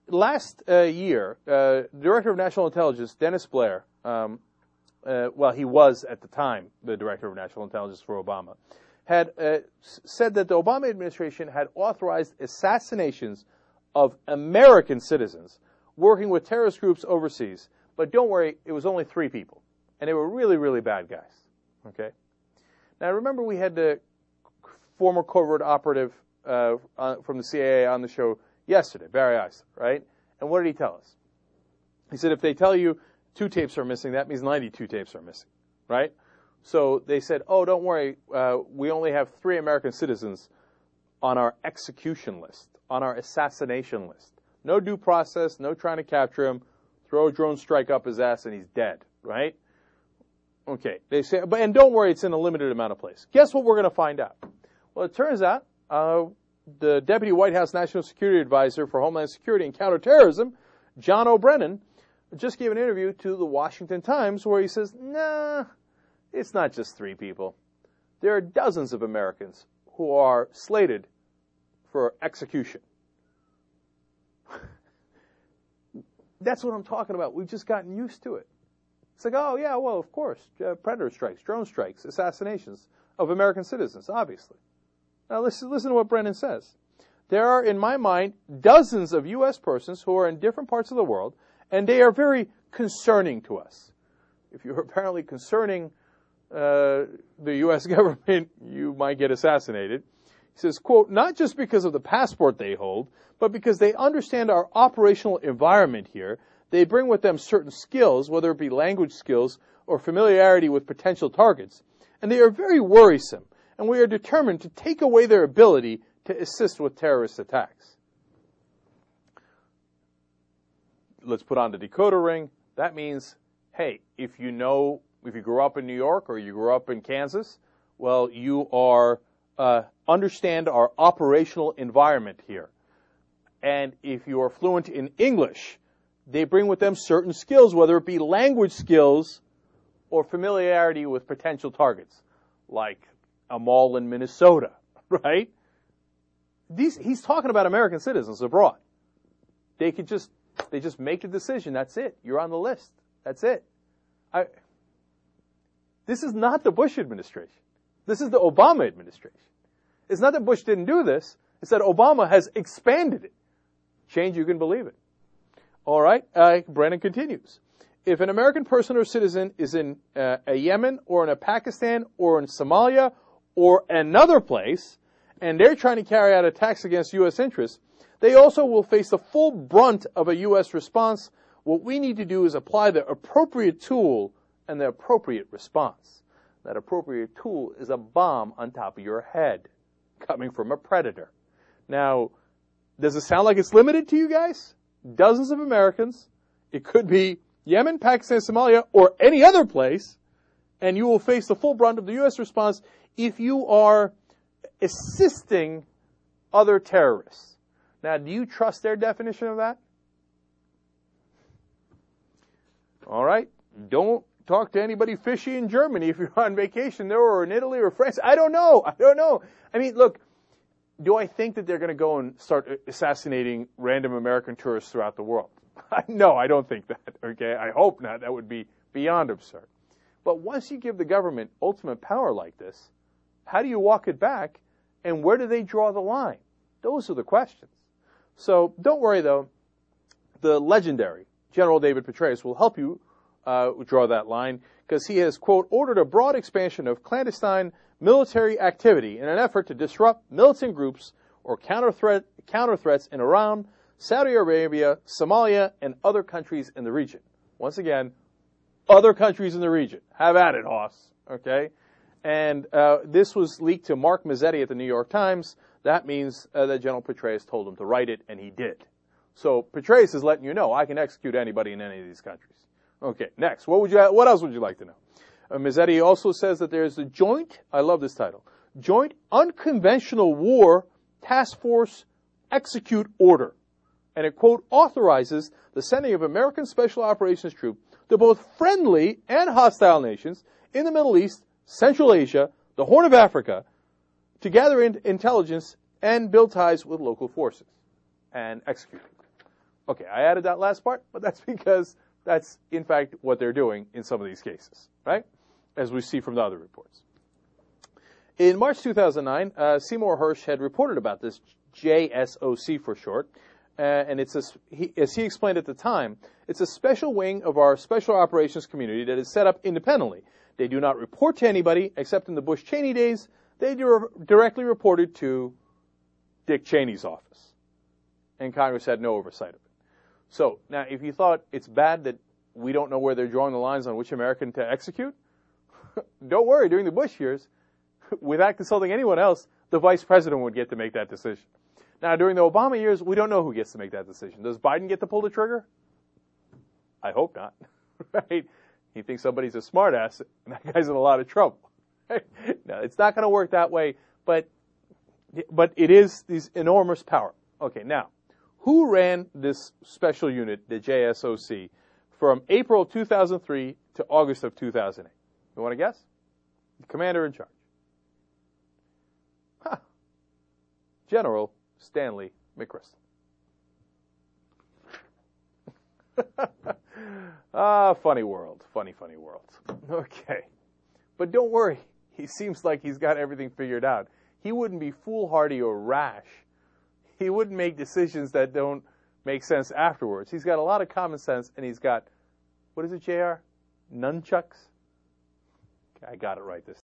last year, Director of National Intelligence, Dennis Blair, well, he was at the time the Director of National Intelligence for Obama, had said that the Obama administration had authorized assassinations of American citizens working with terrorist groups overseas. But don't worry, it was only 3 people. And they were really, really bad guys. Okay? Now, remember we had the former covert operative from the CIA on the show yesterday, Barry Eisler, right? And what did he tell us? He said if they tell you 2 tapes are missing, that means 92 tapes are missing, right? So they said, oh, don't worry, we only have 3 American citizens on our execution list, on our assassination list. No due process, no trying to capture him, throw a drone strike up his ass and he's dead, right? Okay, they say, and don't worry, it's in a limited amount of places. Guess what we're going to find out? Well, it turns out the Deputy White House National Security Advisor for Homeland Security and Counterterrorism, John O'Brennan, just gave an interview to the Washington Times where he says, nah, it's not just 3 people. There are dozens of Americans who are slated for execution. That's what I'm talking about. We've just gotten used to it. It's like, oh, yeah, well, of course, predator strikes, drone strikes, assassinations of American citizens, obviously. Now, listen to what Brennan says. There are, in my mind, dozens of U.S. persons who are in different parts of the world, and they are very concerning to us. If you're apparently concerning the U.S. government, you might get assassinated. He says, quote, not just because of the passport they hold, but because they understand our operational environment here. They bring with them certain skills, whether it be language skills or familiarity with potential targets, and they are very worrisome, and we are determined to take away their ability to assist with terrorist attacks. Let's put on the decoder ring. That means, hey, if you grew up in New York or you grew up in Kansas, well, you are understand our operational environment here. And if you are fluent in English, they bring with them certain skills, whether it be language skills or familiarity with potential targets, like a mall in Minnesota, right? He's talking about American citizens abroad. They just make a decision. That's it. You're on the list. That's it. This is not the Bush administration. This is the Obama administration. It's not that Bush didn't do this. It's that Obama has expanded it. Change, you can believe it. All right. Brennan continues. If an American person or citizen is in a Yemen or in a Pakistan or in Somalia or another place, and they're trying to carry out attacks against U.S. interests, they also will face the full brunt of a U.S. response. What we need to do is apply the appropriate tool and the appropriate response. That appropriate tool is a bomb on top of your head coming from a predator. Now, does it sound like it's limited to you guys? Dozens of Americans. It could be Yemen, Pakistan, Somalia, or any other place, and you will face the full brunt of the U.S. response if you are assisting other terrorists. Now, do you trust their definition of that? All right. Don't talk to anybody fishy in Germany if you're on vacation there, or in Italy or France. I don't know. I mean, look, do I think that they're going to go and start assassinating random American tourists throughout the world? No, I don't think that, okay? I hope not. That would be beyond absurd. But once you give the government ultimate power like this, how do you walk it back, and where do they draw the line? Those are the questions. So don't worry, though. The legendary General David Petraeus will help you draw that line, because he has, quote, ordered a broad expansion of clandestine military activity in an effort to disrupt militant groups or counter threats in Iran, Saudi Arabia, Somalia, and other countries in the region. Once again, other countries in the region. Have at it, Hoss. Okay? And this was leaked to Mark Mazzetti at the New York Times. That means that General Petraeus told him to write it, and he did. So Petraeus is letting you know, I can execute anybody in any of these countries. Okay, next. What else would you like to know? Mazzetti also says that there's a joint, I love this title, Joint Unconventional War Task Force Execute Order. And it, quote, authorizes the sending of American Special Operations Troops to both friendly and hostile nations in the Middle East, Central Asia, the Horn of Africa, to gather intelligence and build ties with local forces and execute. Okay, I added that last part, but that's because that's, in fact, what they're doing in some of these cases, right? As we see from the other reports. In March 2009, Seymour Hersh had reported about this, JSOC for short, and it's as he explained at the time, it's a special wing of our special operations community that is set up independently. They do not report to anybody, except in the Bush-Cheney days, they directly reported to Dick Cheney's office. And Congress had no oversight of it. So, now, if you thought it's bad that we don't know where they're drawing the lines on which American to execute, don't worry, during the Bush years, without consulting anyone else, the vice president would get to make that decision. Now, during the Obama years, we don't know who gets to make that decision. Does Biden get to pull the trigger? I hope not, right? He thinks somebody's a smartass, and that guy's in a lot of trouble. No, it's not going to work that way, but it is this enormous power. Okay, now, who ran this special unit, the JSOC, from April 2003 to August of 2008? You want to guess? The commander in charge. Huh. General Stanley McChrystal. Funny world. Funny world. Okay. But don't worry. He seems like he's got everything figured out. He wouldn't be foolhardy or rash. He wouldn't make decisions that don't make sense afterwards. He's got a lot of common sense, and he's got, what is it, JR? Nunchucks? Okay, I got it right this time.